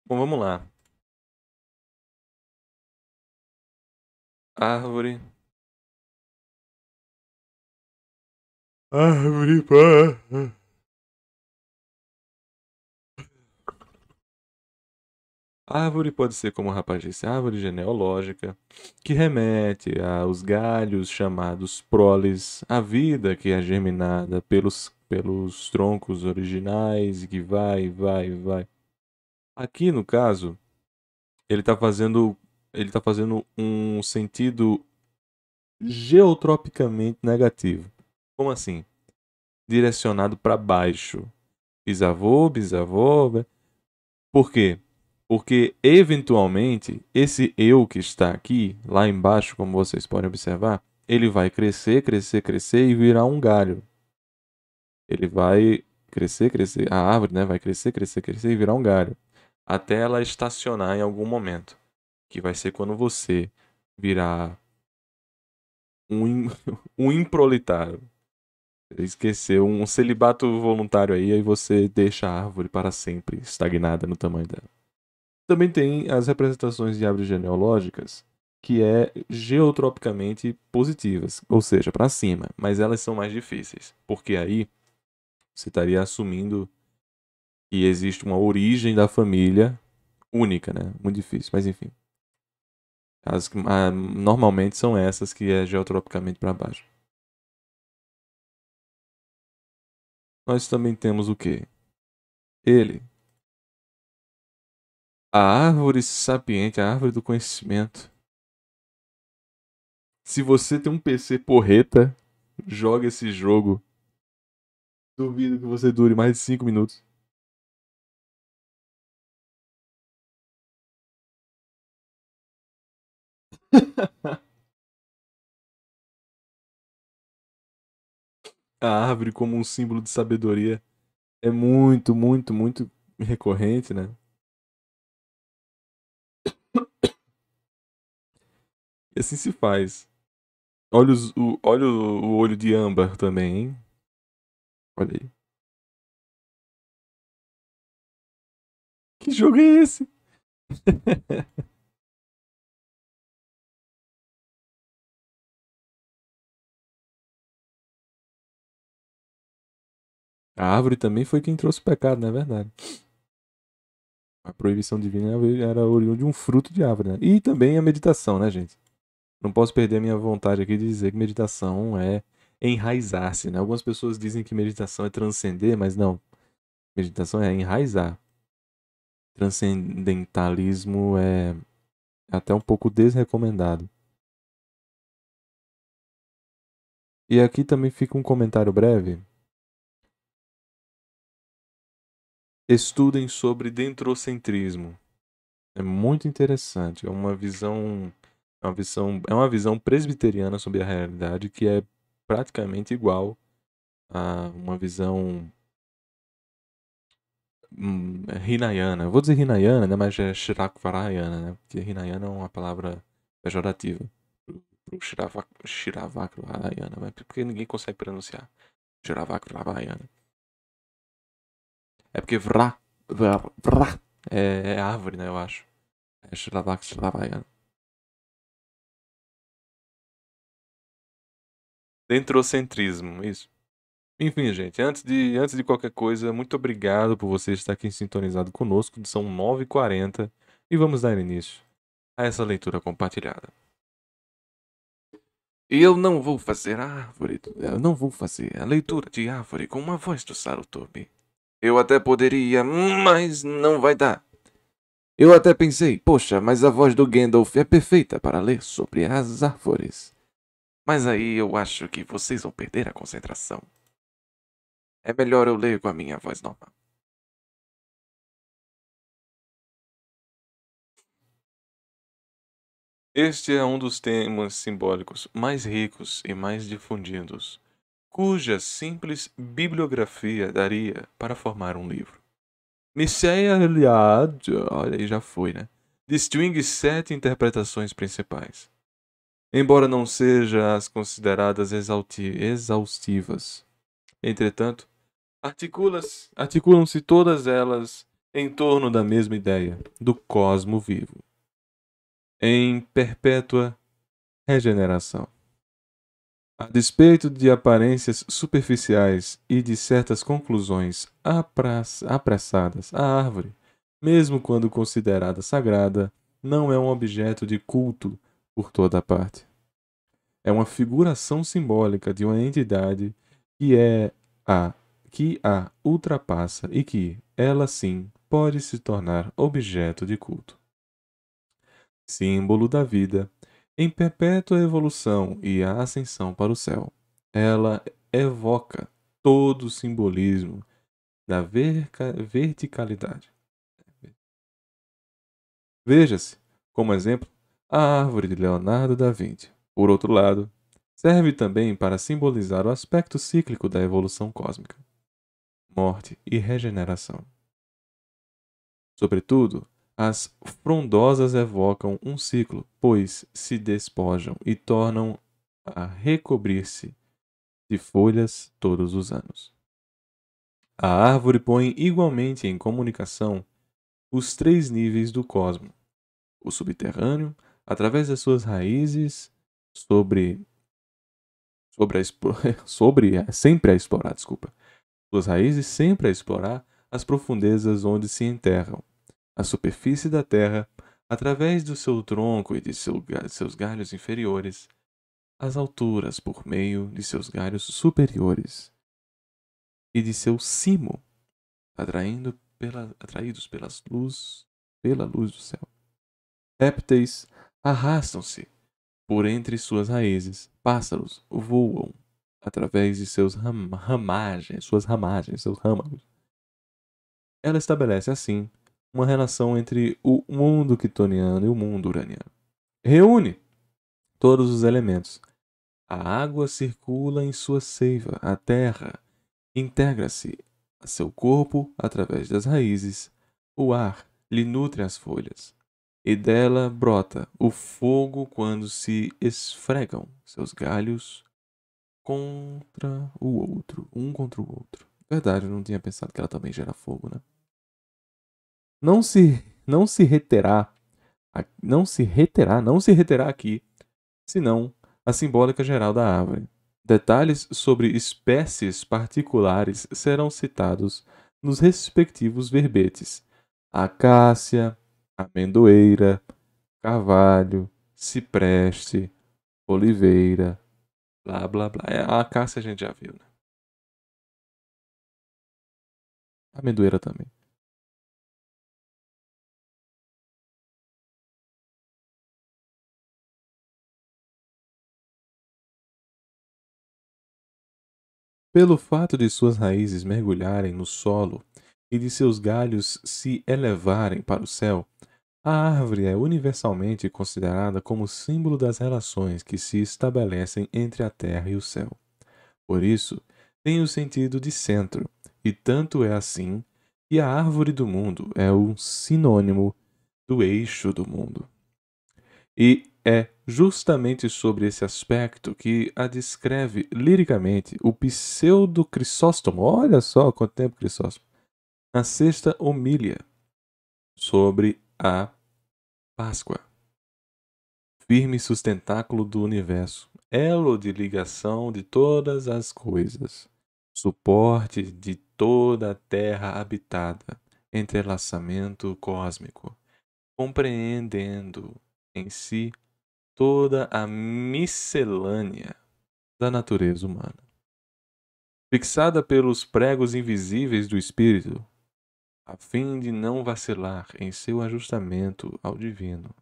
Bom, vamos lá. Árvore. Árvore, pá. Árvore pode ser, como o rapaz disse, árvore genealógica, que remete aos galhos chamados proles, a vida que é germinada pelos troncos originais e que vai. Aqui, no caso, ele está fazendo um sentido geotropicamente negativo. Como assim? Direcionado para baixo. Bisavô, bisavô. Por quê? Porque, eventualmente, esse eu que está aqui, lá embaixo, como vocês podem observar, ele vai crescer e virar um galho. Ele vai crescer, a árvore, né, vai crescer e virar um galho. Até ela estacionar em algum momento. Que vai ser quando você virar um improlitário. Esqueceu um celibato voluntário aí você deixa a árvore para sempre estagnada no tamanho dela. Também tem as representações de árvores genealógicas, que é geotropicamente positivas, ou seja, para cima, mas elas são mais difíceis, porque aí você estaria assumindo que existe uma origem da família única, né? Muito difícil, mas enfim. Normalmente são essas que é geotropicamente para baixo. Nós também temos o quê? Ele. A árvore sapiente, a árvore do conhecimento. Se você tem um PC porreta, joga esse jogo. Duvido que você dure mais de 5 minutos. A árvore como um símbolo de sabedoria é muito recorrente, né? E assim se faz. Olha o olho de âmbar também, hein? Olha aí. Que jogo é esse? A árvore também foi quem trouxe o pecado, não é verdade? A proibição divina era oriunda de um fruto de árvore, né? E também a meditação, né, gente? Não posso perder a minha vontade aqui de dizer que meditação é enraizar-se, né? Algumas pessoas dizem que meditação é transcender, mas não. Meditação é enraizar. Transcendentalismo é até um pouco desrecomendado. E aqui também fica um comentário breve. Estudem sobre dentrocentrismo. É muito interessante. É uma visão presbiteriana sobre a realidade que é praticamente igual a uma visão Hinayana. Eu vou dizer Hinayana, né? Mas é Shirakvarayana, né? Porque Hinayana é uma palavra pejorativa pro Shiravakvarayana, mas porque ninguém consegue pronunciar. Shiravakvarayana. É porque vrá é árvore, né? Eu acho. É Shiravakvarayana. Dentrocentrismo, isso. Enfim, gente, antes de qualquer coisa, muito obrigado por você estar aqui sintonizado conosco. São 9h40 e vamos dar início a essa leitura compartilhada. E eu não vou fazer eu não vou fazer a leitura de árvore com uma voz do Sarutobi. Eu até poderia, mas não vai dar. Eu até pensei, poxa, mas a voz do Gandalf é perfeita para ler sobre as árvores. Mas aí eu acho que vocês vão perder a concentração. É melhor eu ler com a minha voz normal. Este é um dos temas simbólicos mais ricos e mais difundidos, cuja simples bibliografia daria para formar um livro. Mircea Eliade, olha aí já foi, né? Distingue 7 interpretações principais, embora não sejam as consideradas exaustivas. Entretanto, articulam-se todas elas em torno da mesma ideia do cosmo vivo, em perpétua regeneração. A despeito de aparências superficiais e de certas conclusões apressadas, a árvore, mesmo quando considerada sagrada, não é um objeto de culto por toda parte. É uma figuração simbólica de uma entidade que é a que a ultrapassa e que, ela sim, pode se tornar objeto de culto. Símbolo da vida, em perpétua evolução e a ascensão para o céu. Ela evoca todo o simbolismo da verticalidade. Veja-se, como exemplo, a árvore de Leonardo da Vinci. Por outro lado, serve também para simbolizar o aspecto cíclico da evolução cósmica, morte e regeneração. Sobretudo, as frondosas evocam um ciclo, pois se despojam e tornam a recobrir-se de folhas todos os anos. A árvore põe igualmente em comunicação os três níveis do cosmo: o subterrâneo, através das suas raízes, sobre, sempre a explorar, desculpa, suas raízes sempre a explorar as profundezas onde se enterram, a superfície da terra, através do seu tronco e de seus galhos inferiores, as alturas por meio de seus galhos superiores e de seu cimo, atraídos pela luz do céu. Répteis arrastam-se por entre suas raízes, pássaros voam através de suas ramagens, seus râmagos. Ela estabelece, assim, uma relação entre o mundo quitoniano e o mundo uraniano. Reúne todos os elementos. A água circula em sua seiva, a terra integra-se a seu corpo através das raízes, o ar lhe nutre as folhas, e dela brota o fogo quando se esfregam seus galhos contra o outro, um contra o outro. Verdade, eu não tinha pensado que ela também gera fogo, né? Não se reterá aqui, senão a simbólica geral da árvore. Detalhes sobre espécies particulares serão citados nos respectivos verbetes: acácia, amendoeira, carvalho, cipreste, oliveira, blá blá blá. A acácia a gente já viu, né? A amendoeira também. Pelo fato de suas raízes mergulharem no solo e de seus galhos se elevarem para o céu, a árvore é universalmente considerada como símbolo das relações que se estabelecem entre a terra e o céu. Por isso, tem o sentido de centro, e tanto é assim que a árvore do mundo é um sinônimo do eixo do mundo. E é justamente sobre esse aspecto que a descreve liricamente o pseudo-Crisóstomo. Olha só quanto tempo Crisóstomo. Na sexta homília sobre a Páscoa. Firme sustentáculo do universo, elo de ligação de todas as coisas, suporte de toda a terra habitada, entrelaçamento cósmico, compreendendo em si toda a miscelânea da natureza humana. Fixada pelos pregos invisíveis do espírito, a fim de não vacilar em seu ajustamento ao divino,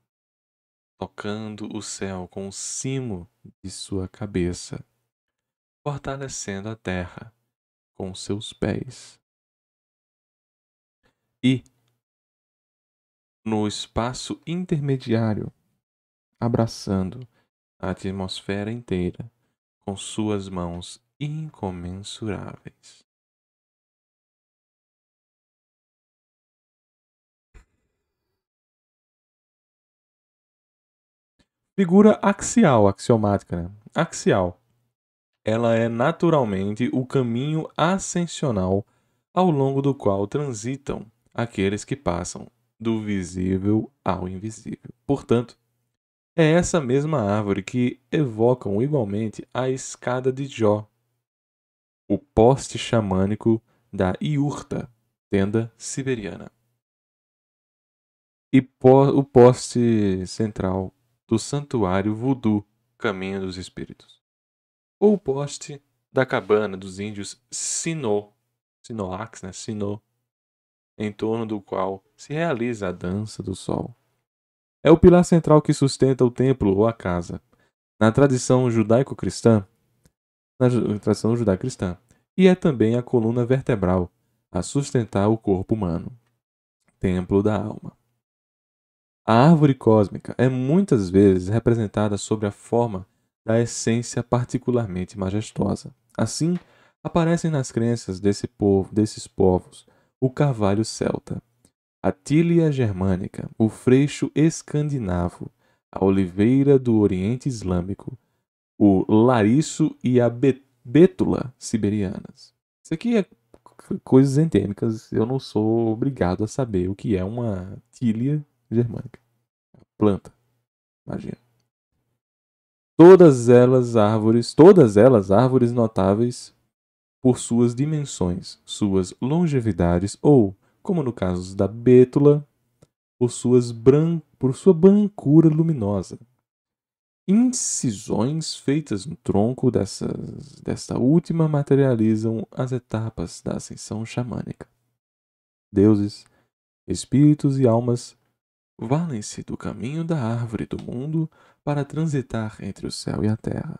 tocando o céu com o cimo de sua cabeça, fortalecendo a terra com seus pés. E, no espaço intermediário, abraçando a atmosfera inteira com suas mãos incomensuráveis. Figura axial, axiomática, né? Axial. Ela é naturalmente o caminho ascensional ao longo do qual transitam aqueles que passam do visível ao invisível. Portanto, é essa mesma árvore que evocam igualmente a escada de Jó, o poste xamânico da Iurta, tenda siberiana, e o poste central do santuário voodoo, caminho dos espíritos, ou o poste da cabana dos índios Sinoax, né? Sino, em torno do qual se realiza a dança do sol. É o pilar central que sustenta o templo ou a casa. Na tradição judaico-cristã, e é também a coluna vertebral a sustentar o corpo humano, templo da alma. A árvore cósmica é muitas vezes representada sob a forma da essência particularmente majestosa. Assim, aparecem nas crenças desses povos o carvalho celta, a tília germânica, o freixo escandinavo, a oliveira do Oriente Islâmico, o lariço e a bétula siberianas. Isso aqui é coisas endêmicas, eu não sou obrigado a saber o que é uma tília germânica. Planta, imagina. Todas elas árvores notáveis por suas dimensões, suas longevidades ou, como no caso da bétula, por sua brancura luminosa. Incisões feitas no tronco desta última materializam as etapas da ascensão xamânica. Deuses, espíritos e almas valem-se do caminho da árvore do mundo para transitar entre o céu e a terra.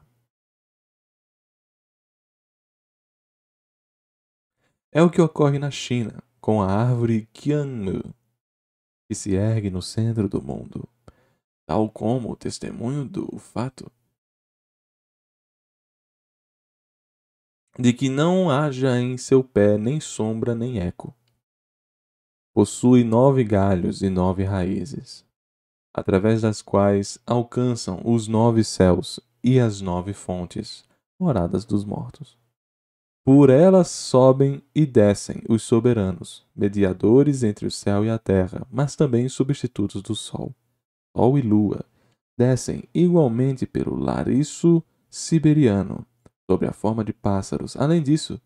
É o que ocorre na China com a árvore Qianmu, que se ergue no centro do mundo, tal como o testemunho do fato de que não haja em seu pé nem sombra nem eco. Possui 9 galhos e 9 raízes, através das quais alcançam os 9 céus e as 9 fontes, moradas dos mortos. Por elas sobem e descem os soberanos, mediadores entre o céu e a terra, mas também substitutos do sol. Sol e lua descem igualmente pelo lariço siberiano, sob a forma de pássaros. Além disso,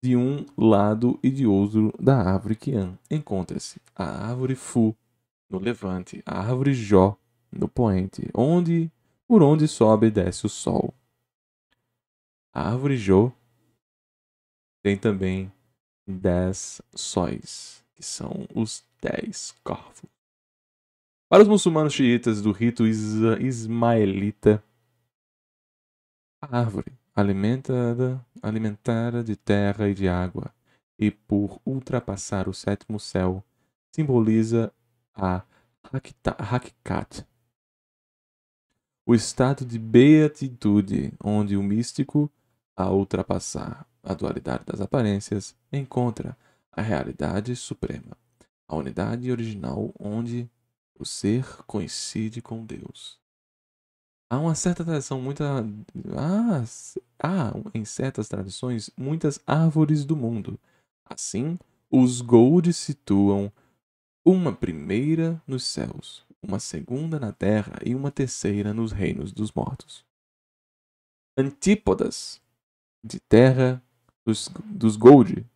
de um lado e de outro da árvore Qian encontra-se a árvore Fu, no levante, a árvore Jó, no poente, por onde sobe e desce o sol. A árvore Jó tem também 10 sóis, que são os 10 corvos. Para os muçulmanos xiitas do rito ismaelita, a árvore, alimentada de terra e de água, e por ultrapassar o sétimo céu, simboliza a Hakikat, o estado de beatitude onde o místico, ao ultrapassar a dualidade das aparências, encontra a realidade suprema, a unidade original onde o ser coincide com Deus. Há uma certa tradição, em certas tradições, muitas árvores do mundo. Assim, os Gold situam uma primeira nos céus, uma segunda na terra e uma terceira nos reinos dos mortos. Antípodas de terra dos Gold,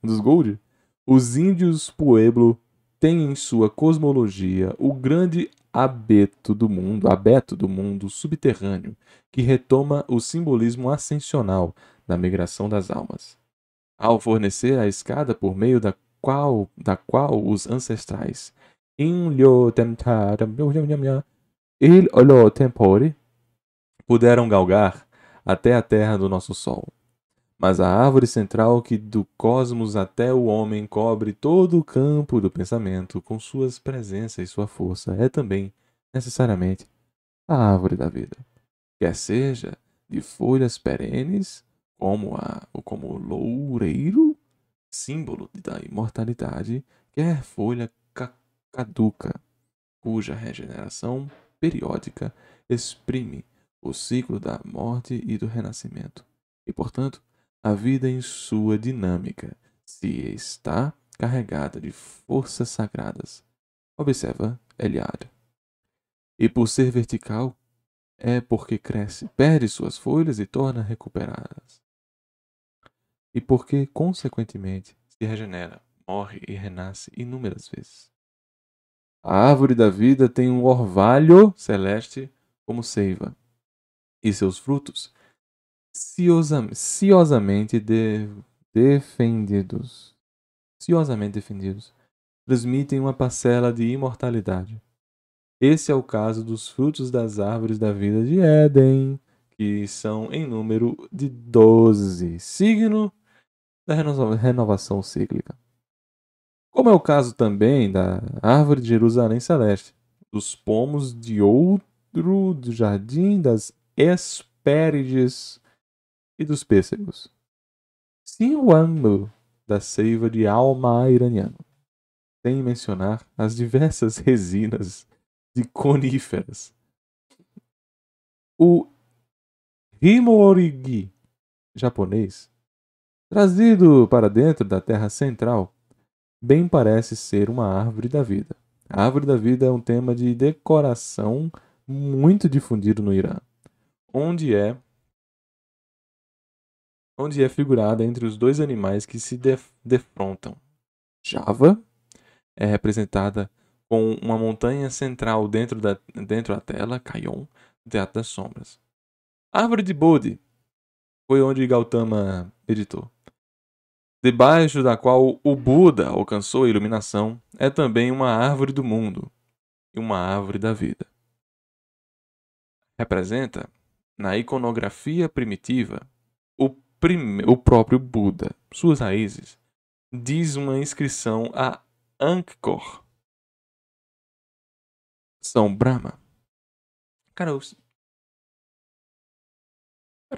os índios Pueblo têm em sua cosmologia o grande abeto do mundo subterrâneo, que retoma o simbolismo ascensional da migração das almas. Ao fornecer a escada por meio da qual os ancestrais il tempore puderam galgar até a terra do nosso sol. Mas a árvore central que do cosmos até o homem cobre todo o campo do pensamento com suas presenças e sua força é também, necessariamente, a árvore da vida. Quer seja de folhas perenes, como o loureiro, símbolo da imortalidade, quer folha caduca, cuja regeneração periódica exprime o ciclo da morte e do renascimento. E, portanto, a vida em sua dinâmica se está carregada de forças sagradas. Observa Eliade. E por ser vertical, é porque cresce, perde suas folhas e torna a recuperá-las. E porque, consequentemente, se regenera, morre e renasce inúmeras vezes. A árvore da vida tem um orvalho celeste como seiva, e seus frutos, ciosamente defendidos, transmitem uma parcela de imortalidade. Esse é o caso dos frutos das árvores da vida de Éden, que são em número de 12, signo da renovação cíclica. Como é o caso também da árvore de Jerusalém celeste, dos pomos de outro do jardim das Hespérides e dos pêssegos. Sim, o âmbito da seiva de alma iraniano, sem mencionar as diversas resinas de coníferas. O Himorigi japonês, trazido para dentro da Terra Central, bem parece ser uma árvore da vida. A árvore da vida é um tema de decoração muito difundido no Irã, onde é figurada entre os dois animais que se defrontam. Java é representada com uma montanha central dentro da tela, Kayon, Teatro das Sombras. A árvore de Bodhi foi onde Gautama meditou. Debaixo da qual o Buda alcançou a iluminação, é também uma árvore do mundo e uma árvore da vida. Representa, na iconografia primitiva, o próprio Buda, suas raízes, diz uma inscrição a Angkor, São Brahma. Cara, eu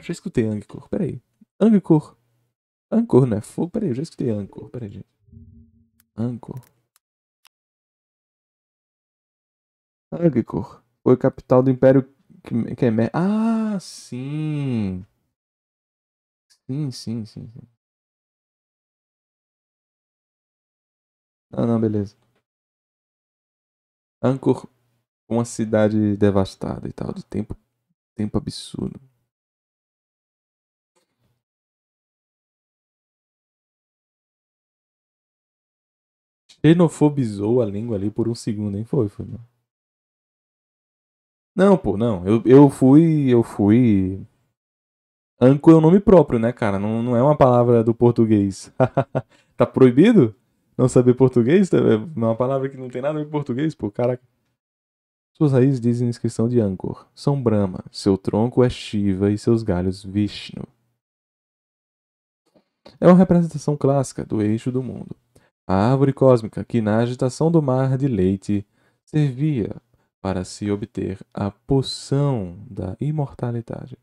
já escutei Angkor, peraí. Angkor, né? Peraí, eu já escutei Angkor, peraí, gente. Angkor. Angkor foi capital do Império Khmer. Ah, sim. Sim. Ah, não, beleza. Angkor, uma cidade devastada e tal, de tempo absurdo. Xenofobizou a língua ali por um segundo, hein? Foi, não. Não, pô, não. Eu fui. Anco é um nome próprio, né, cara? Não é uma palavra do português. Tá proibido? Não saber português? É uma palavra que não tem nada a ver com português, pô, caraca. Suas raízes dizem inscrição de Angkor. São Brahma, seu tronco é Shiva e seus galhos Vishnu. É uma representação clássica do eixo do mundo. A árvore cósmica que na agitação do mar de leite servia para se obter a poção da imortalidade.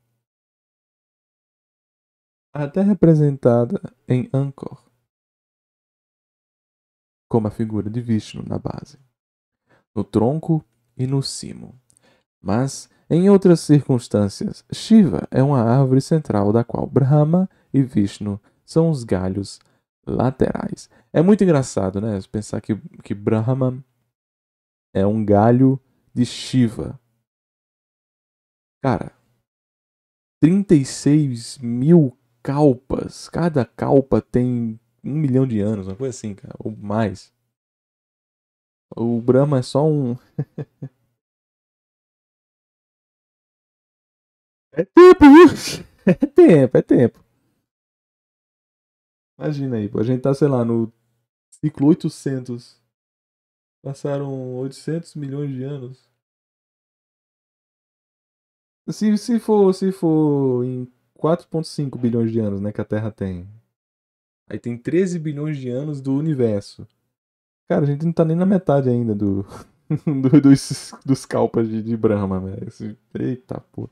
Até representada em Angkor, como a figura de Vishnu na base, no tronco e no cimo. Mas, em outras circunstâncias, Shiva é uma árvore central da qual Brahma e Vishnu são os galhos laterais. É muito engraçado, né? Pensar que Brahma é um galho de Shiva. Cara, 36 mil kalpas. Cada kalpa tem 1 milhão de anos, uma coisa assim, cara, ou mais. O Brahma é só um. É tempo isso! É tempo, é tempo. Imagina aí, pô, a gente tá, sei lá, no ciclo 800. Passaram 800 milhões de anos. Se for em 4,5 bilhões de anos, né, que a Terra tem. Aí tem 13 bilhões de anos do universo. Cara, a gente não tá nem na metade ainda dos calpas de Brahma, velho. Eita, pô.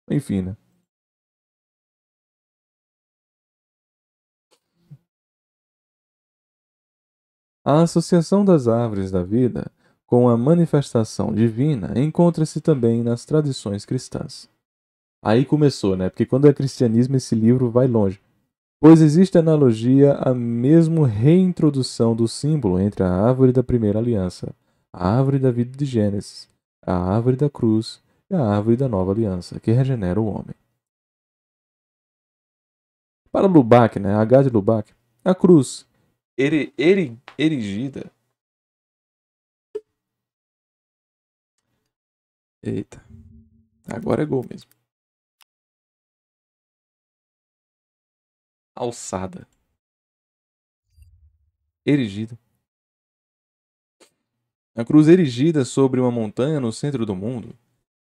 Enfim, né? A associação das árvores da vida com a manifestação divina encontra-se também nas tradições cristãs. Aí começou, né? Porque quando é cristianismo, esse livro vai longe. Pois existe analogia à mesma reintrodução do símbolo entre a árvore da primeira aliança, a árvore da vida de Gênesis, a árvore da cruz e a árvore da nova aliança, que regenera o homem. Para Lubac, né, H. de Lubac, a cruz erigida. Eita, agora é gol mesmo. Alçada. Erigida. A cruz erigida sobre uma montanha no centro do mundo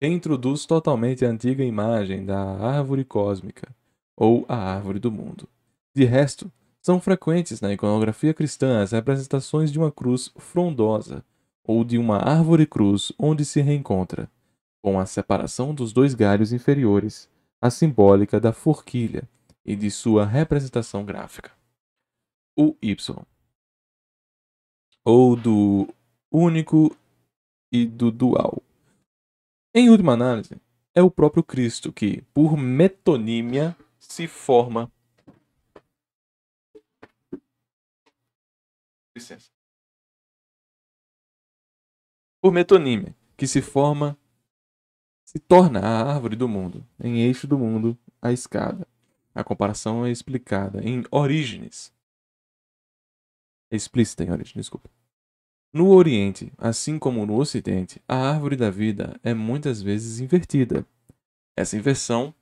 reintroduz totalmente a antiga imagem da árvore cósmica, ou a árvore do mundo. De resto, são frequentes na iconografia cristã as representações de uma cruz frondosa, ou de uma árvore-cruz onde se reencontra, com a separação dos dois galhos inferiores, a simbólica da forquilha e de sua representação gráfica. O Y, ou do único e do dual. Em última análise, é o próprio Cristo que, por metonímia, se forma. Licença. Por metonímia, que se torna a árvore do mundo, em eixo do mundo, a escada. A comparação é explicada em Orígenes. É explícita em Orígenes, desculpa. No Oriente, assim como no Ocidente, a árvore da vida é muitas vezes invertida. Essa inversão,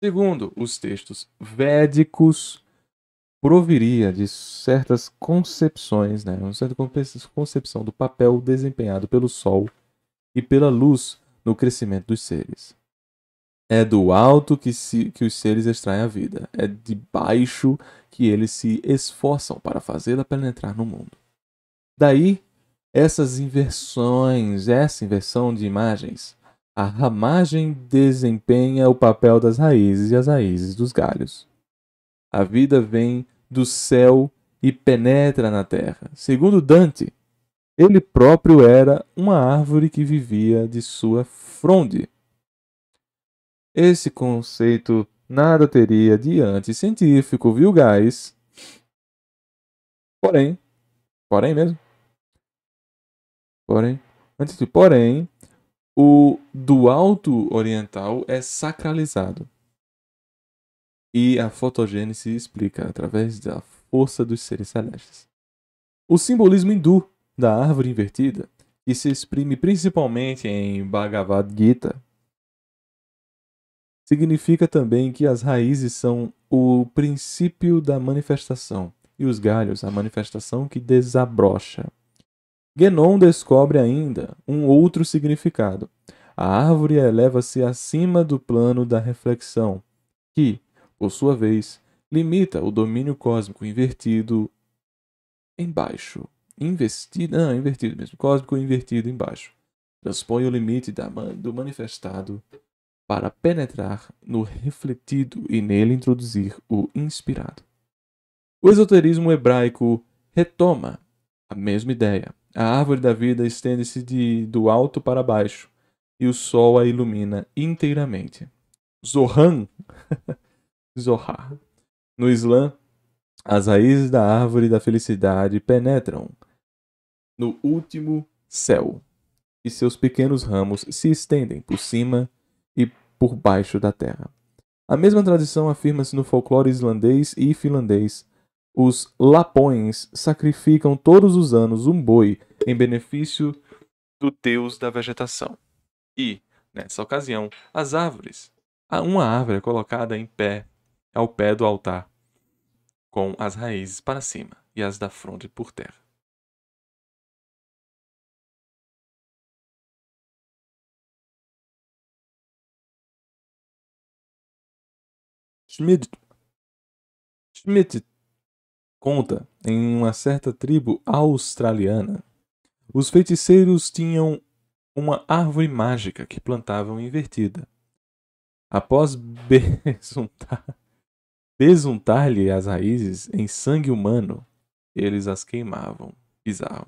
segundo os textos védicos, proviria de certas concepções, né, uma certa concepção do papel desempenhado pelo Sol e pela luz no crescimento dos seres. É do alto que os seres extraem a vida, é de baixo que eles se esforçam para fazê-la penetrar no mundo. Daí, essa inversão de imagens. A ramagem desempenha o papel das raízes e as raízes dos galhos. A vida vem do céu e penetra na terra. Segundo Dante, ele próprio era uma árvore que vivia de sua fronde. Esse conceito nada teria de anticientífico, viu, guys? Porém mesmo. Porém, o do alto oriental é sacralizado. E a fotogênese explica através da força dos seres celestes. O simbolismo hindu da árvore invertida, que se exprime principalmente em Bhagavad Gita, significa também que as raízes são o princípio da manifestação e os galhos a manifestação que desabrocha. Guénon descobre ainda um outro significado. A árvore eleva-se acima do plano da reflexão, que, por sua vez, limita o domínio cósmico invertido embaixo. Invertido mesmo. Cósmico invertido embaixo. Transpõe o limite do manifestado para penetrar no refletido e nele introduzir o inspirado. O esoterismo hebraico retoma a mesma ideia. A árvore da vida estende-se do alto para baixo e o sol a ilumina inteiramente. Zohar. No Islã, as raízes da árvore da felicidade penetram no último céu e seus pequenos ramos se estendem por cima e por baixo da terra. A mesma tradição afirma-se no folclore islandês e finlandês. Os lapões sacrificam todos os anos um boi em benefício do deus da vegetação. E, nessa ocasião, uma árvore é colocada em pé ao pé do altar, com as raízes para cima e as da fronte por terra. Schmidt conta em uma certa tribo australiana. Os feiticeiros tinham uma árvore mágica que plantavam invertida. Após besuntar-lhe as raízes em sangue humano, eles as queimavam. Bizarro.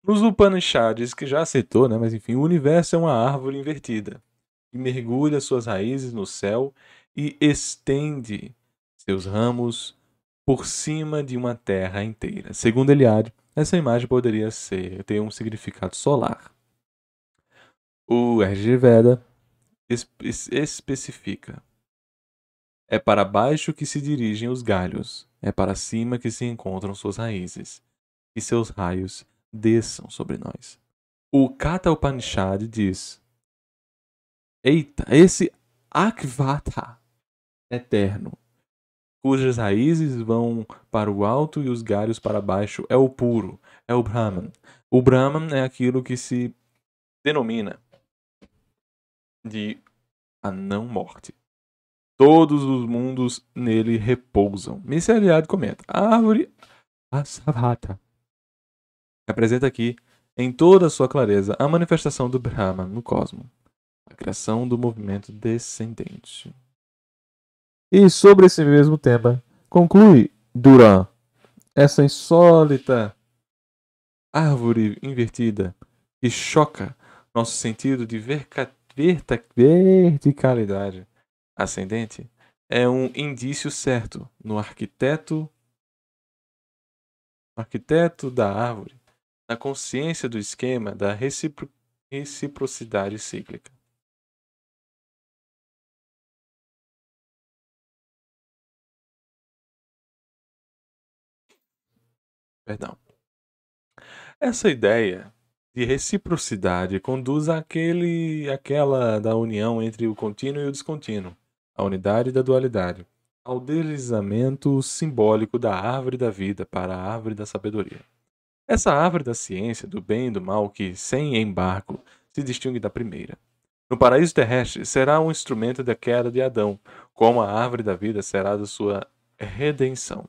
Nos Upanishads, que já citou, né? Mas enfim, o universo é uma árvore invertida, que mergulha suas raízes no céu e estende-se seus ramos por cima de uma terra inteira. Segundo Eliade, essa imagem poderia ter um significado solar. O Ayurveda especifica: é para baixo que se dirigem os galhos, é para cima que se encontram suas raízes, e seus raios desçam sobre nós. O Katha Upanishad diz: eita, esse Akvata eterno, cujas raízes vão para o alto e os galhos para baixo, é o puro, é o Brahman. O Brahman é aquilo que se denomina de a não morte. Todos os mundos nele repousam. Mr. Eliade comenta: a árvore Asavata representa aqui, em toda a sua clareza, a manifestação do Brahman no cosmos, a criação do movimento descendente. E sobre esse mesmo tema, conclui Duran, essa insólita árvore invertida que choca nosso sentido de verticalidade ascendente é um indício certo no arquiteto da árvore, na consciência do esquema da reciprocidade cíclica. Perdão. Essa ideia de reciprocidade conduz àquela da união entre o contínuo e o descontínuo, a unidade da dualidade, ao deslizamento simbólico da árvore da vida para a árvore da sabedoria. Essa árvore da ciência, do bem e do mal que, sem embargo, se distingue da primeira. No paraíso terrestre, será um instrumento da queda de Adão, como a árvore da vida será da sua redenção.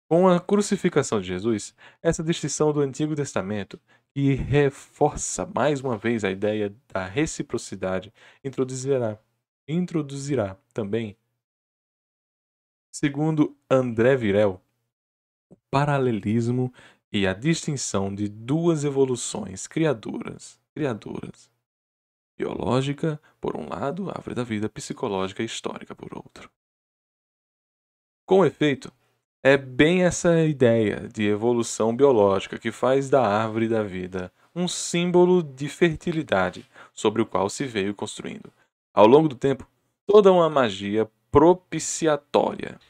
Com a crucificação de Jesus, essa distinção do Antigo Testamento, que reforça mais uma vez a ideia da reciprocidade, introduzirá também, segundo André Virel, o paralelismo e a distinção de duas evoluções criadoras. Biológica, por um lado, a árvore da vida, psicológica e histórica, por outro. Com efeito, é bem essa ideia de evolução biológica que faz da árvore da vida um símbolo de fertilidade sobre o qual se veio construindo, ao longo do tempo, toda uma magia propiciatória.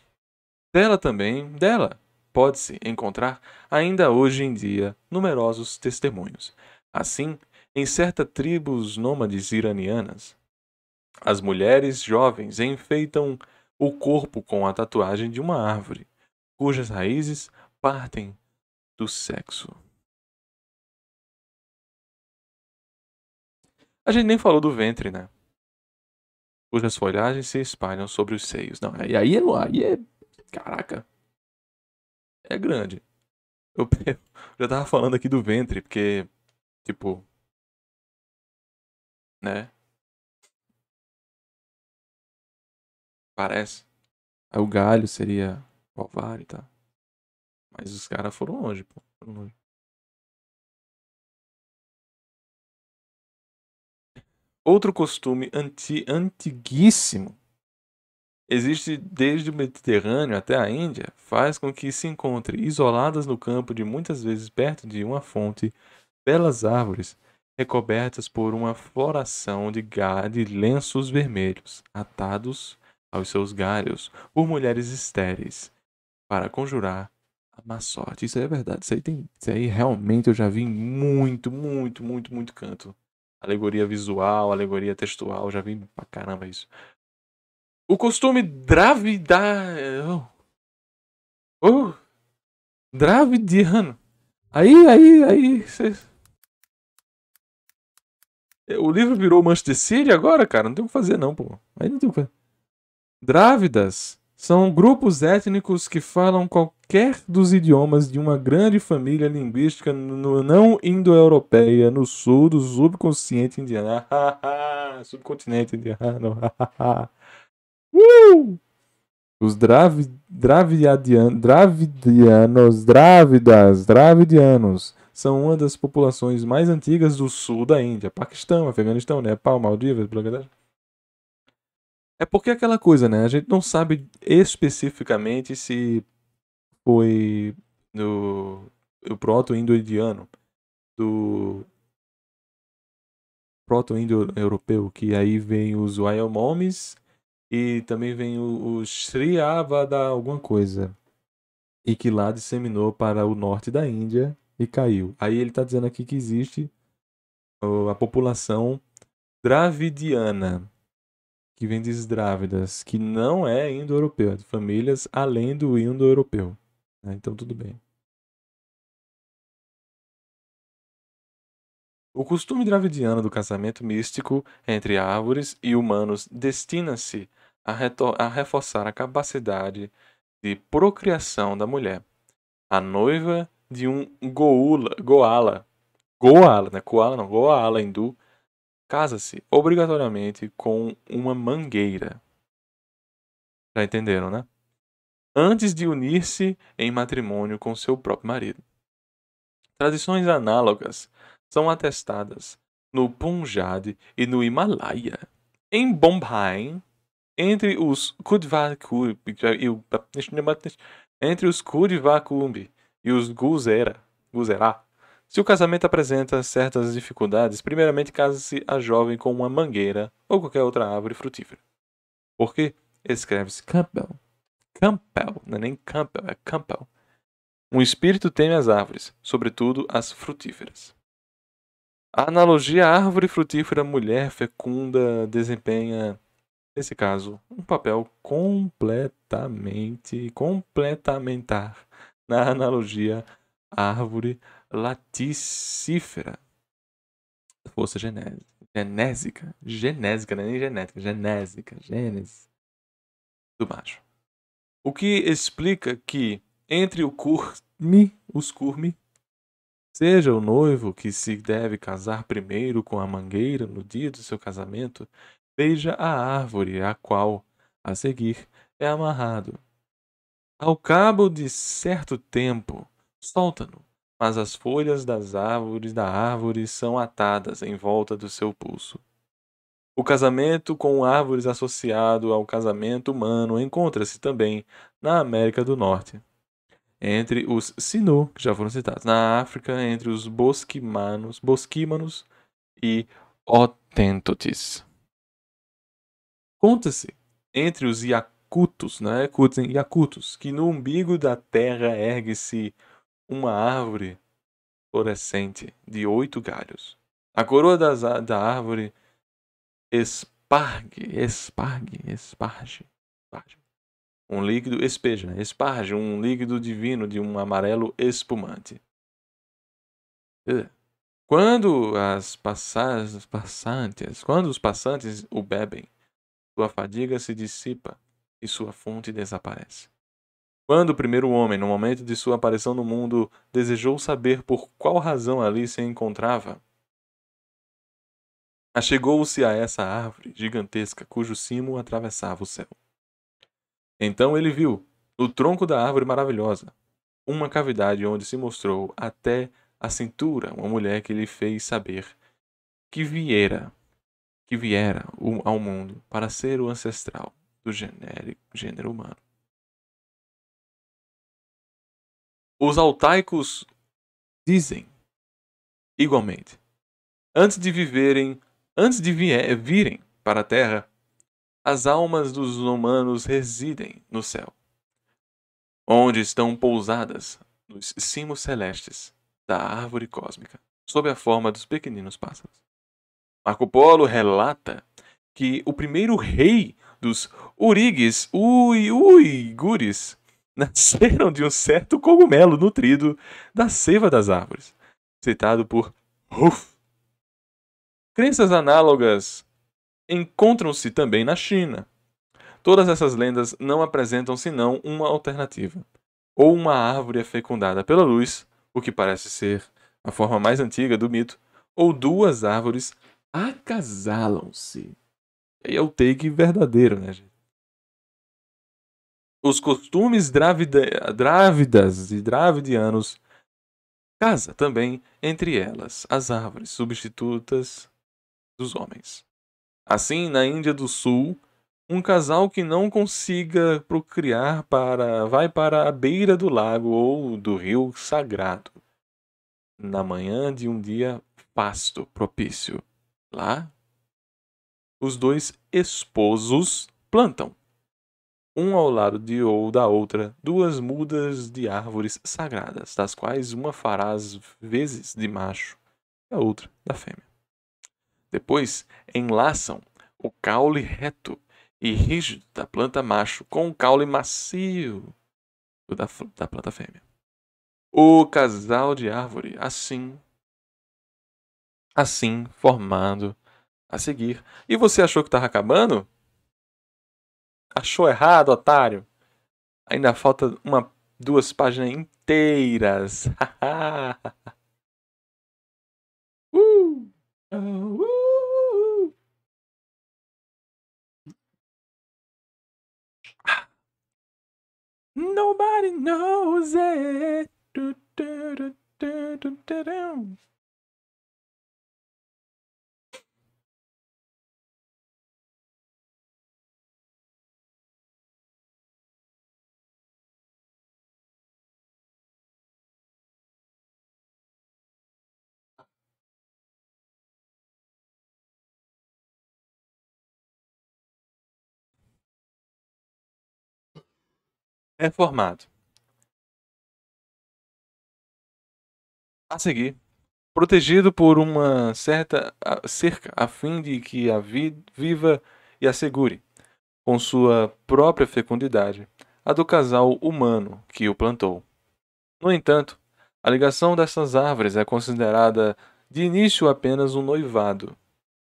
Dela pode-se encontrar ainda hoje em dia numerosos testemunhos. Assim, em certas tribos nômades iranianas, as mulheres jovens enfeitam o corpo com a tatuagem de uma árvore, cujas raízes partem do sexo. A gente nem falou do ventre, né? Cujas folhagens se espalham sobre os seios. Não, aí é caraca. É grande. Eu já tava falando aqui do ventre, porque, tipo, né? Parece. Aí o galho seria o ovário e tal. Mas os caras foram longe, pô. Foram longe. Outro costume antiguíssimo existe desde o Mediterrâneo até a Índia, faz com que se encontre isoladas no campo de muitas vezes perto de uma fonte, belas árvores recobertas por uma floração de lenços vermelhos, atados aos seus galhos por mulheres estéreis, para conjurar a má sorte. Isso aí é verdade. Isso aí realmente eu já vi em muito canto. Alegoria visual, alegoria textual, já vi pra caramba isso. O costume dravidiano. Aí. O livro virou Manchester City agora, cara? Não tem o que fazer, não, pô. Aí não tem o que fazer. Drávidas são grupos étnicos que falam qualquer dos idiomas de uma grande família linguística não indo-europeia no sul do subconsciente indiano. Subcontinente indiano. Os dravidianos são uma das populações mais antigas do sul da Índia, Paquistão, Afeganistão, Nepal, Maldivas, Bangladesh. É porque é aquela coisa, né? A gente não sabe especificamente se foi no o proto-indo-indiano, do proto-indo-europeu, que aí vem os Yaomomis e também vem o Sriavada alguma coisa, e que lá disseminou para o norte da Índia e caiu. Aí ele está dizendo aqui que existe a população dravidiana, que vem de Drávidas, que não é indo-europeu, é de famílias além do indo-europeu. Né? Então tudo bem. O costume dravidiano do casamento místico entre árvores e humanos destina-se a reforçar a capacidade de procriação da mulher. A noiva de um Goala, né? Koala não, Goala hindu, casa-se obrigatoriamente com uma mangueira. Já entenderam, né? Antes de unir-se em matrimônio com seu próprio marido. Tradições análogas são atestadas no Punjab e no Himalaia. Em Bombay, entre os Kudvakumbi e os Guzerá, se o casamento apresenta certas dificuldades, primeiramente casa-se a jovem com uma mangueira ou qualquer outra árvore frutífera. Por quê? Escreve-se Campbell. Campbell, não é nem Campbell, é Campbell. Um espírito teme as árvores, sobretudo as frutíferas. A analogia à árvore frutífera mulher fecunda desempenha, nesse caso, um papel complementar na analogia à árvore laticífera. Força genésica, não é nem genética, gênese do macho. O que explica que entre os curmi, seja o noivo que se deve casar primeiro com a mangueira no dia do seu casamento, beija a árvore a qual, a seguir, é amarrado. Ao cabo de certo tempo, solta-no, mas as folhas da árvore são atadas em volta do seu pulso. O casamento com árvores associado ao casamento humano encontra-se também na América do Norte, entre os Sinu, que já foram citados, na África, entre os bosquímanos e Hotentotes. Conta-se entre os Yakutos, né? Yakutos, que no umbigo da terra ergue-se uma árvore florescente de 8 galhos. A coroa da árvore esparge um líquido, né? Esparge um líquido divino de um amarelo espumante. Quando os passantes o bebem, sua fadiga se dissipa e sua fonte desaparece. Quando o primeiro homem, no momento de sua aparição no mundo, desejou saber por qual razão ali se encontrava, achegou-se a essa árvore gigantesca cujo cimo atravessava o céu. Então ele viu, no tronco da árvore maravilhosa, uma cavidade onde se mostrou até a cintura uma mulher que lhe fez saber que viera ao mundo para ser o ancestral do gênero humano. Os altaicos dizem, igualmente, antes de virem para a Terra, as almas dos humanos residem no céu, onde estão pousadas nos cimos celestes da árvore cósmica, sob a forma dos pequeninos pássaros. Marco Polo relata que o primeiro rei dos uigures nasceram de um certo cogumelo nutrido da seiva das árvores, citado por Huff. Crenças análogas encontram-se também na China. Todas essas lendas não apresentam senão uma alternativa. Ou uma árvore é fecundada pela luz, o que parece ser a forma mais antiga do mito, ou duas árvores acasalam-se. E é o take verdadeiro, né, gente? Os costumes drávidas e dravidianos casa também entre elas as árvores substitutas dos homens. Assim, na Índia do Sul, Um casal que não consiga procriar vai para a beira do lago ou do rio sagrado, na manhã de um dia pasto, propício. Lá, os dois esposos plantam, um ao lado de ou da outra, duas mudas de árvores sagradas, das quais uma fará as vezes de macho e a outra da fêmea. Depois, enlaçam o caule reto e rígido da planta macho com o caule macio da planta fêmea. O casal de árvore, assim formado a seguir. E você achou que estava acabando? Achou errado, otário? Ainda falta duas páginas inteiras. uh! Uh! Nobody knows it. É formado. A seguir, protegido por uma certa cerca, a fim de que a viva e assegure, com sua própria fecundidade, a do casal humano que o plantou. No entanto, a ligação dessas árvores é considerada de início apenas um noivado.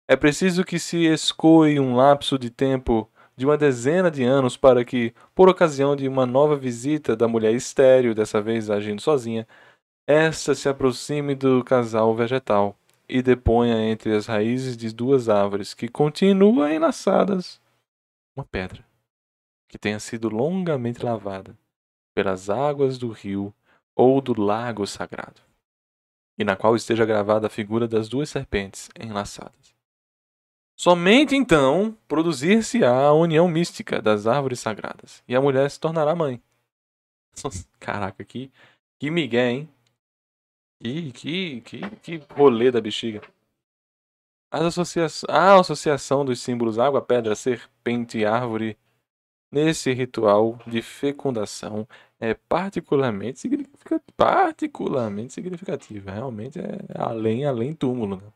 É preciso que se escoe um lapso de tempo de uma dezena de anos para que, por ocasião de uma nova visita da mulher estéril, dessa vez agindo sozinha, esta se aproxime do casal vegetal e deponha entre as raízes de duas árvores que continuam enlaçadas uma pedra que tenha sido longamente lavada pelas águas do rio ou do lago sagrado, e na qual esteja gravada a figura das duas serpentes enlaçadas. Somente então produzir-se-á a união mística das árvores sagradas, e a mulher se tornará mãe. Caraca, que migué, hein? Que rolê da bexiga. A associação dos símbolos água, pedra, serpente e árvore nesse ritual de fecundação é particularmente significativa. Realmente é além túmulo, né?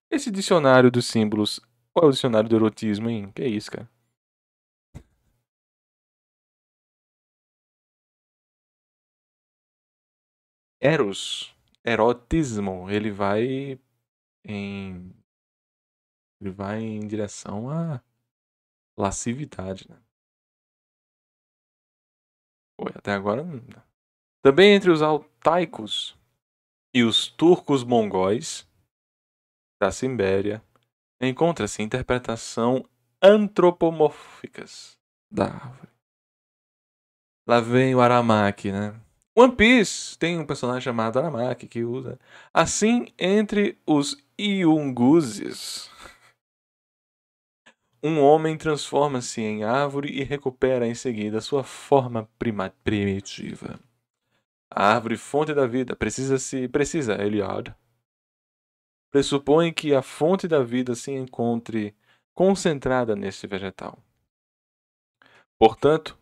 Esse dicionário dos símbolos, qual é o dicionário do erotismo, hein? Que é isso, cara? Eros, erotismo, em ele vai em direção à lascividade, né? Pô, até agora não. Também entre os altaicos e os turcos mongóis da Sibéria encontra-se interpretação antropomórficas da árvore. Lá vem o Aramaki, né? One Piece tem um personagem chamado Aramaki que usa. Assim, entre os Iunguzes, um homem transforma-se em árvore e recupera em seguida sua forma primitiva. A árvore fonte da vida Eliade, pressupõe que a fonte da vida se encontre concentrada nesse vegetal. Portanto,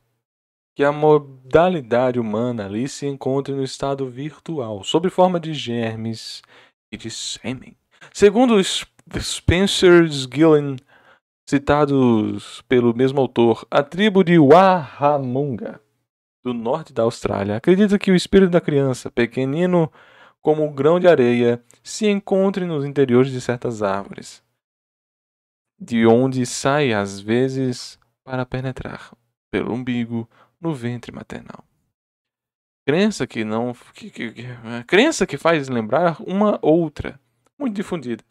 que a modalidade humana ali se encontre no estado virtual, sob forma de germes e de sêmen. Segundo Spencer Gillen, citados pelo mesmo autor, a tribo de Wahamunga, do norte da Austrália, acredita que o espírito da criança, pequenino como um grão de areia, se encontre nos interiores de certas árvores, de onde sai às vezes para penetrar pelo umbigo no ventre maternal. Crença que não crença que faz lembrar uma outra, muito difundida,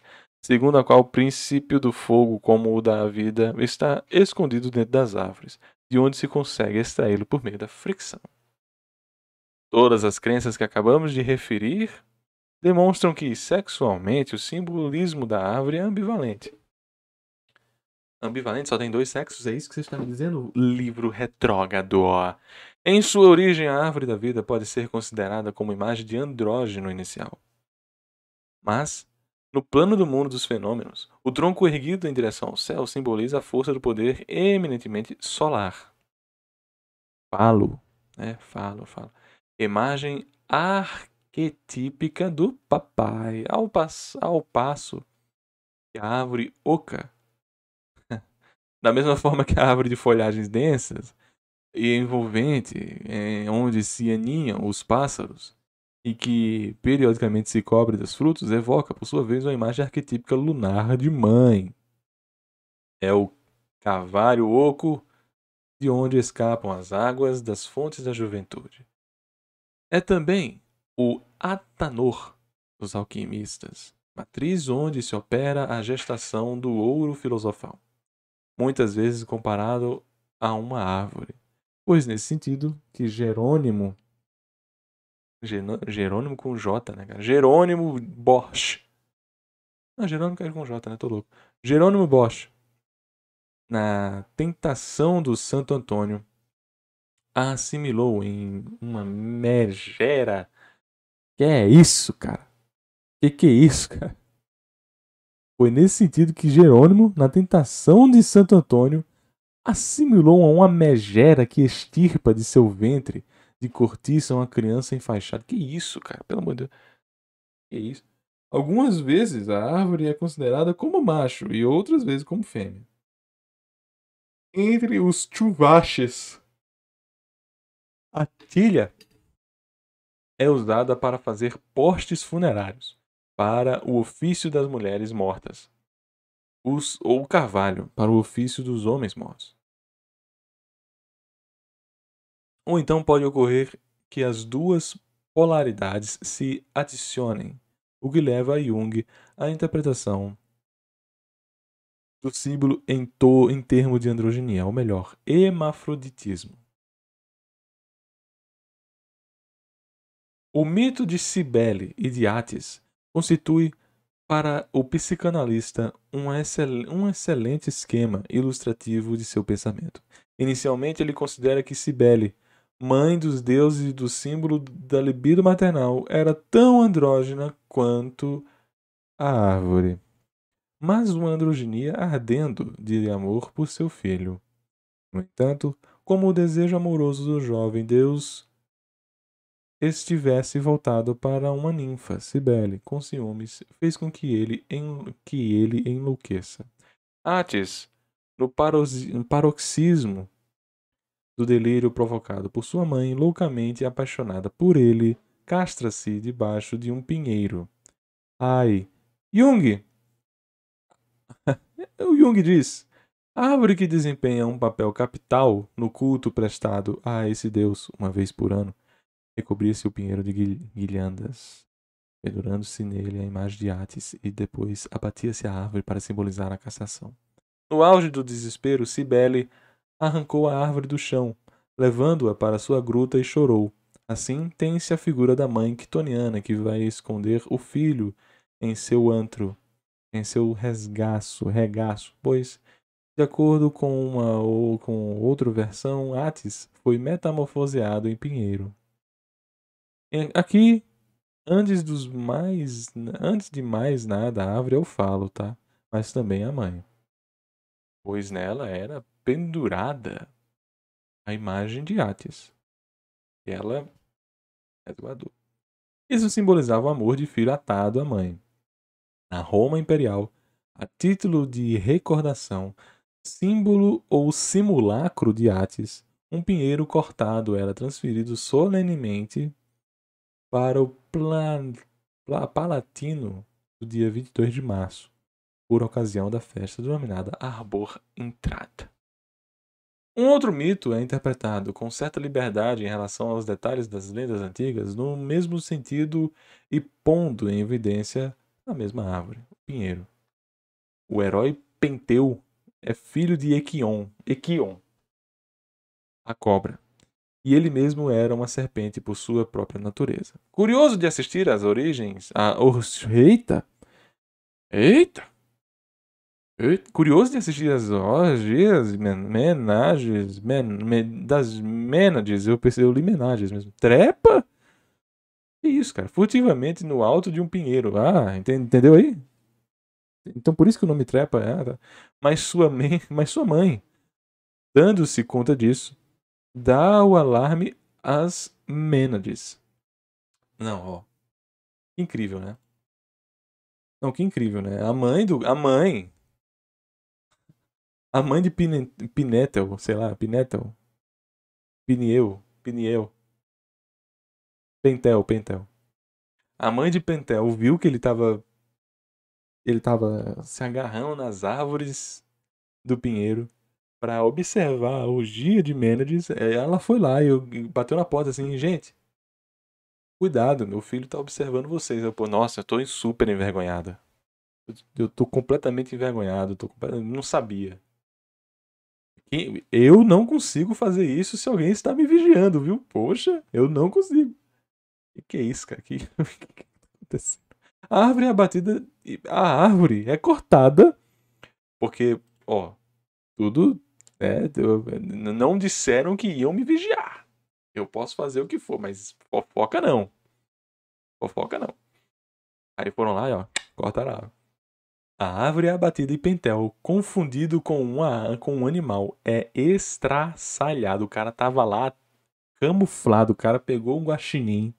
segundo a qual o princípio do fogo, como o da vida, está escondido dentro das árvores, de onde se consegue extraí-lo por meio da fricção. Todas as crenças que acabamos de referir demonstram que, sexualmente, o simbolismo da árvore é ambivalente. ambivalente, só tem dois sexos, é isso que você está me dizendo? Livro retrógrado. Em sua origem, a árvore da vida pode ser considerada como imagem de andrógeno inicial. Mas, no plano do mundo dos fenômenos, o tronco erguido em direção ao céu simboliza a força do poder eminentemente solar. Falo. Imagem arquetípica do papai, ao passo que a árvore oca, da mesma forma que a árvore de folhagens densas e envolvente, onde se aninham os pássaros, e que periodicamente se cobre dos frutos, evoca, por sua vez, uma imagem arquetípica lunar de mãe. É o carvalho oco de onde escapam as águas das fontes da juventude. É também o Atanor dos alquimistas, matriz onde se opera a gestação do ouro filosofal, muitas vezes comparado a uma árvore, pois nesse sentido que Jerônimo com J, né, cara? Jerônimo Bosch. Não, Jerônimo é com J, né? Tô louco. Jerônimo Bosch, na Tentação do Santo Antônio, a assimilou em uma megera. Que é isso, cara? Que é isso, cara? Foi nesse sentido que Jerônimo, na Tentação de Santo Antônio, assimilou a uma megera que extirpa de seu ventre de cortiça uma criança enfaixada. Que isso, cara? Pelo amor de Deus. Que isso? Algumas vezes a árvore é considerada como macho e outras vezes como fêmea. Entre os chuvaches, a tilha é usada para fazer postes funerários, para o ofício das mulheres mortas, ou o carvalho, para o ofício dos homens mortos. Ou então pode ocorrer que as duas polaridades se adicionem, o que leva a Jung à interpretação do símbolo em termo de androginia, ou melhor, hermafroditismo. O mito de Cibele e de Átis constitui para o psicanalista um excelente esquema ilustrativo de seu pensamento. Inicialmente, ele considera que Cibele, mãe dos deuses e do símbolo da libido maternal, era tão andrógena quanto a árvore, mas uma androginia ardendo de amor por seu filho. No entanto, como o desejo amoroso do jovem deus estivesse voltado para uma ninfa, Cibele, com ciúmes, fez com que ele enlouqueça. Átis, no paroxismo do delírio provocado por sua mãe, loucamente apaixonada por ele, castra-se debaixo de um pinheiro. Ai, Jung! O Jung diz: a árvore que desempenha um papel capital no culto prestado a esse deus uma vez por ano recobria-se o pinheiro de guirlandas, pendurando-se nele a imagem de Átis, e depois abatia-se a árvore para simbolizar a cassação. No auge do desespero, Cibele arrancou a árvore do chão, levando-a para sua gruta e chorou. Assim tem-se a figura da mãe quitoniana que vai esconder o filho em seu antro, em seu regaço, pois, de acordo com uma ou com outra versão, Átis foi metamorfoseado em pinheiro. Aqui, antes de mais nada, a árvore eu falo, tá? Mas também a mãe, pois nela era pendurada a imagem de Átis, e ela é do adulto. Isso simbolizava o amor de filho atado à mãe. Na Roma imperial, a título de recordação, símbolo ou simulacro de Átis, um pinheiro cortado era transferido solenemente para o Palatino do dia 22 de março, por ocasião da festa denominada Arbor Intrata. Um outro mito é interpretado com certa liberdade em relação aos detalhes das lendas antigas, no mesmo sentido e pondo em evidência a mesma árvore, o pinheiro. O herói Penteu é filho de Equion, a cobra, e ele mesmo era uma serpente por sua própria natureza. Curioso de assistir às origens, Eita! Curioso de assistir as orgias, menagens, das Mênades. Eu li Menagens mesmo. Trepa? Que isso, cara? Furtivamente no alto de um pinheiro. Ah, entendeu aí? Então por isso que o nome Trepa é. Tá. Mas sua mãe, dando-se conta disso, dá o alarme às Mênades. Não, ó. Que incrível, né? Não, que incrível, né? A mãe de Pinetel, sei lá, Pinetel, Piniel, Pentel. A mãe de Pentel viu que ele tava se agarrando nas árvores do pinheiro pra observar a orgia de Mênades. Ela foi lá e bateu na porta assim, gente, cuidado, meu filho tá observando vocês. Pô, nossa, eu tô super envergonhada. Eu tô completamente envergonhado, não sabia. Eu não consigo fazer isso se alguém está me vigiando, viu? Poxa, eu não consigo. Que é isso, cara? Que tá acontecendo? A árvore é abatida. A árvore é cortada. Porque, ó, tudo. Não disseram que iam me vigiar. Eu posso fazer o que for, mas fofoca não. Fofoca não. Aí foram lá e, ó, cortaram a árvore. A árvore é abatida e Pentel, confundido com um animal, é estraçalhado. O cara tava lá camuflado. O cara pegou um guaxinim,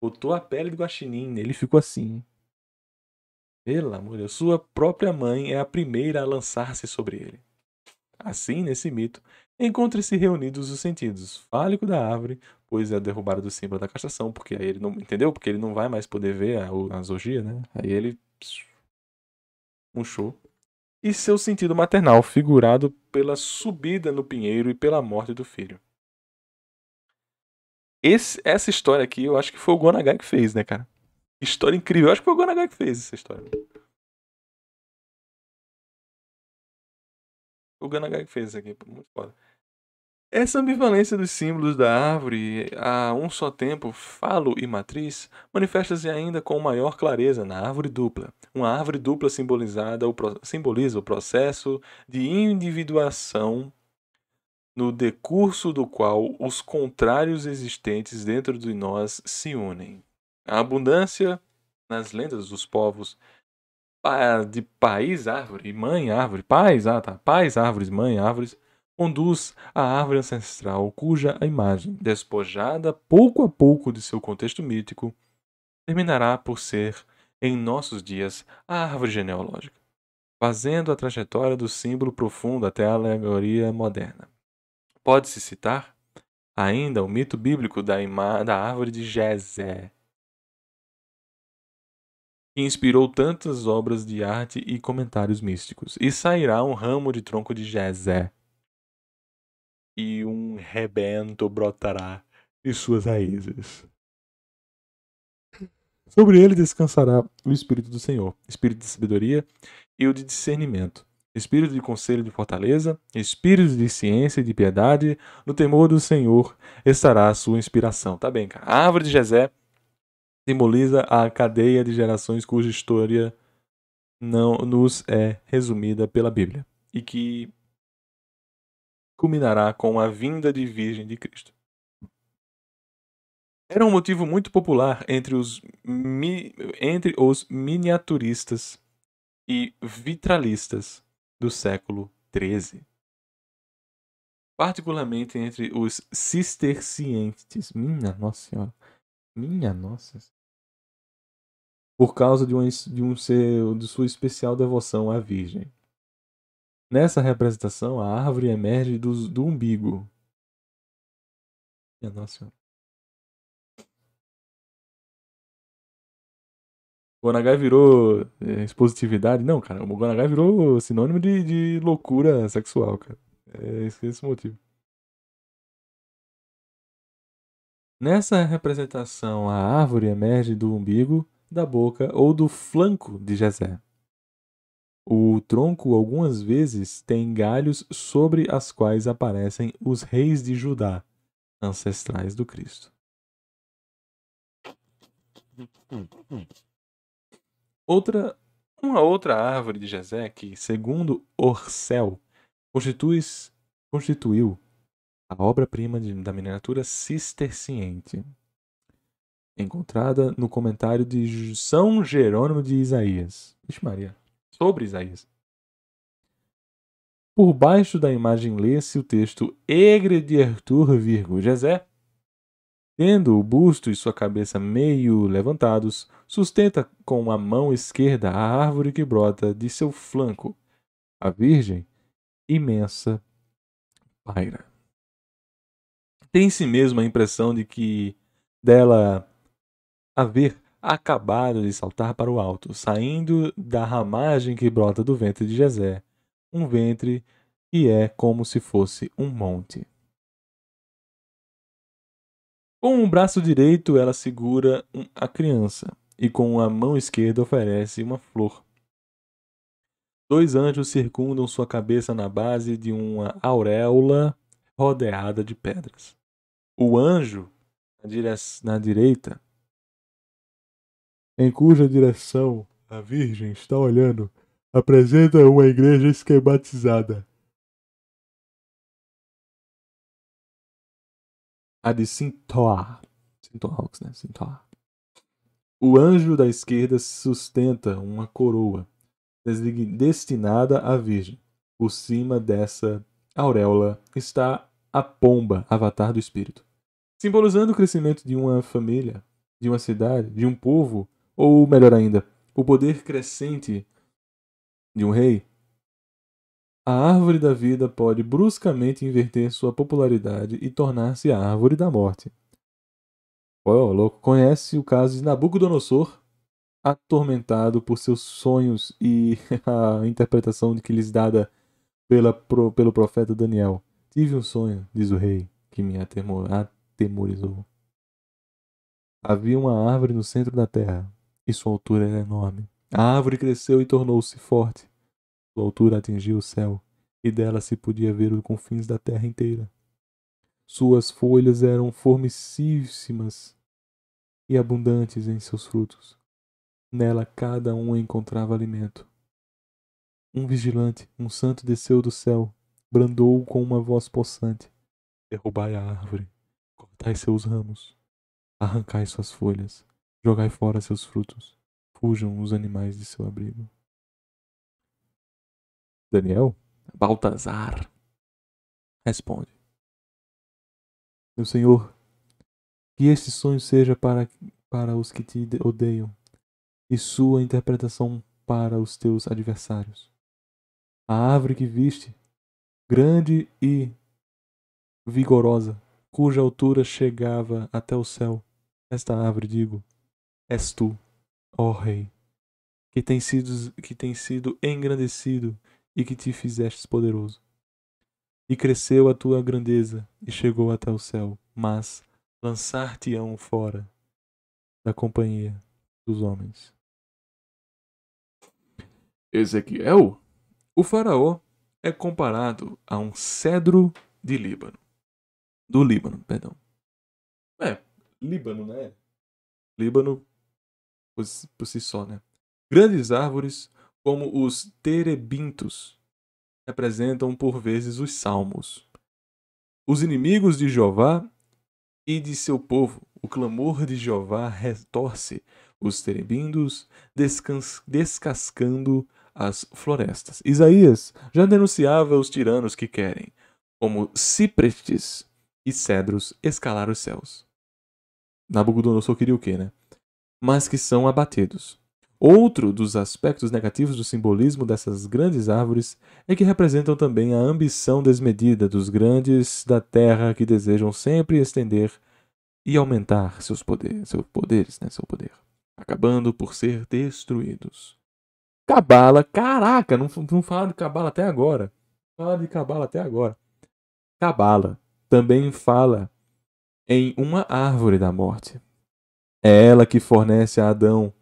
botou a pele do guaxinim nele e ficou assim. Pelo amor de Deus, sua própria mãe é a primeira a lançar-se sobre ele. Assim, nesse mito, encontram-se reunidos os sentidos fálico da árvore, pois é derrubado do símbolo da castração, porque aí ele não. Entendeu? Porque ele não vai mais poder ver a zoologia, né? Aí ele. Murchou. E seu sentido maternal, figurado pela subida no pinheiro e pela morte do filho. Essa história aqui, eu acho que foi o Gonagai que fez, né, cara? História incrível. Eu acho que foi o Gonagai que fez essa história. O Gonagai que fez isso aqui. Muito foda. Essa ambivalência dos símbolos da árvore a um só tempo, falo e matriz, manifesta-se ainda com maior clareza na árvore dupla. Uma árvore dupla simboliza o processo de individuação no decurso do qual os contrários existentes dentro de nós se unem. A abundância nas lendas dos povos de pais, árvore, mãe, árvore, pais, árvores, mãe, árvores, conduz à árvore ancestral, cuja a imagem, despojada pouco a pouco de seu contexto mítico, terminará por ser, em nossos dias, a árvore genealógica, fazendo a trajetória do símbolo profundo até a alegoria moderna. Pode-se citar ainda o mito bíblico da árvore de Jezé, que inspirou tantas obras de arte e comentários místicos. E sairá um ramo de tronco de Jezé, e um rebento brotará de suas raízes. Sobre ele descansará o Espírito do Senhor, Espírito de sabedoria e o de discernimento, Espírito de conselho e de fortaleza, Espírito de ciência e de piedade, no temor do Senhor estará a sua inspiração. Tá bem, cara. A árvore de Jezé simboliza a cadeia de gerações cuja história não nos é resumida pela Bíblia e que culminará com a vinda de Virgem de Cristo. Era um motivo muito popular entre os miniaturistas e vitralistas do século XIII, particularmente entre os cistercienses. Minha Nossa Senhora. Minha Nossa. Por causa de sua especial devoção à Virgem. Nessa representação, a árvore emerge do umbigo. Minha Nossa Senhora. O Gonagai virou expositividade? Não, cara. O Gonagai virou sinônimo de loucura sexual, cara. É esse o motivo. Nessa representação, a árvore emerge do umbigo, da boca ou do flanco de Jezé. O tronco algumas vezes tem galhos sobre as quais aparecem os reis de Judá, ancestrais do Cristo. Outra Uma outra árvore de Jezé que, segundo Orcel, constituiu a obra-prima da miniatura cisterciente, encontrada no comentário de São Jerônimo de Isaías. Vixe Maria, sobre Isaías. Por baixo da imagem lê-se o texto Egre de Arthur, Jezé, tendo o busto e sua cabeça meio levantados, sustenta com a mão esquerda a árvore que brota de seu flanco. A Virgem, imensa, paira. Tem-se mesmo a impressão de que dela haver acabado de saltar para o alto, saindo da ramagem que brota do ventre de Jezé, um ventre que é como se fosse um monte. Com o braço direito ela segura a criança, e com a mão esquerda oferece uma flor. 2 anjos circundam sua cabeça na base de uma auréola rodeada de pedras. O anjo, na direita, em cuja direção a Virgem está olhando, apresenta uma igreja esquematizada. A de Sintoá. Sintoaux, né? Sintoá. O anjo da esquerda sustenta uma coroa destinada à Virgem. Por cima dessa auréola está a pomba, avatar do espírito, simbolizando o crescimento de uma família, de uma cidade, de um povo, ou melhor ainda, o poder crescente de um rei. A árvore da vida pode bruscamente inverter sua popularidade e tornar-se a árvore da morte. O louco conhece o caso de Nabucodonosor, atormentado por seus sonhos e a interpretação de que lhes dada pelo profeta Daniel. Tive um sonho, diz o rei, que me atemorizou. Havia uma árvore no centro da terra, e sua altura era enorme. A árvore cresceu e tornou-se forte. Sua altura atingiu o céu, e dela se podia ver os confins da terra inteira. Suas folhas eram formicíssimas e abundantes em seus frutos. Nela cada um encontrava alimento. Um vigilante, um santo desceu do céu, brandou com uma voz possante: derrubai a árvore, cortai seus ramos, arrancai suas folhas, jogai fora seus frutos, fujam os animais de seu abrigo. Daniel, Baltazar, responde: meu senhor, que este sonho seja para os que te odeiam, e sua interpretação para os teus adversários. A árvore que viste, grande e vigorosa, cuja altura chegava até o céu, esta árvore, digo, és tu, ó Rei, que tem sido engrandecido e que te fizestes poderoso. E cresceu a tua grandeza e chegou até o céu, mas lançar-te-ão fora da companhia dos homens. Ezequiel, o faraó, é comparado a um cedro de Líbano. Do Líbano, perdão. Líbano, né? Líbano por si só, né? Grandes árvores, como os terebintos, representam por vezes os salmos. Os inimigos de Jeová e de seu povo, o clamor de Jeová retorce os terebintos, descascando as florestas. Isaías já denunciava os tiranos que querem, como ciprestes e cedros, escalar os céus. Nabucodonosor queria o quê, né? Mas que são abatidos. Outro dos aspectos negativos do simbolismo dessas grandes árvores é que representam também a ambição desmedida dos grandes da terra que desejam sempre estender e aumentar seu poder, acabando por ser destruídos. Cabala, caraca, não fala de Cabala até agora. Fala de Cabala até agora. Cabala também fala em uma árvore da morte. É ela que fornece a Adão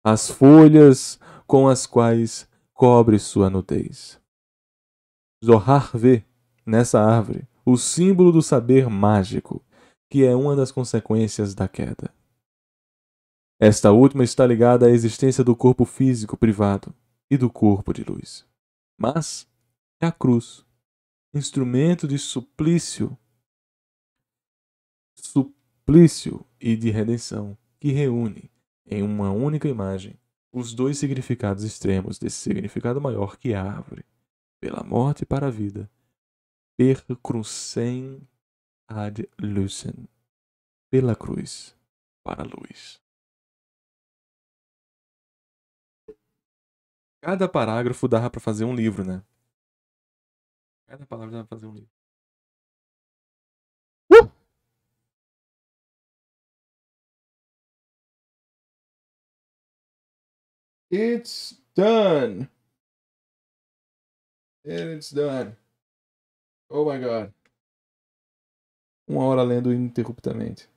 as folhas com as quais cobre sua nudez. Zohar vê nessa árvore o símbolo do saber mágico, que é uma das consequências da queda. Esta última está ligada à existência do corpo físico privado, e do corpo de luz. Mas é a cruz, instrumento de suplício e de redenção, que reúne em uma única imagem os dois significados extremos desse significado maior que é a árvore, pela morte para a vida, per crucem ad lucem, pela cruz para a luz. Cada parágrafo dava para fazer um livro, né? Cada palavra dava para fazer um livro. It's done. It's done. Oh my god. 1 hora lendo ininterruptamente.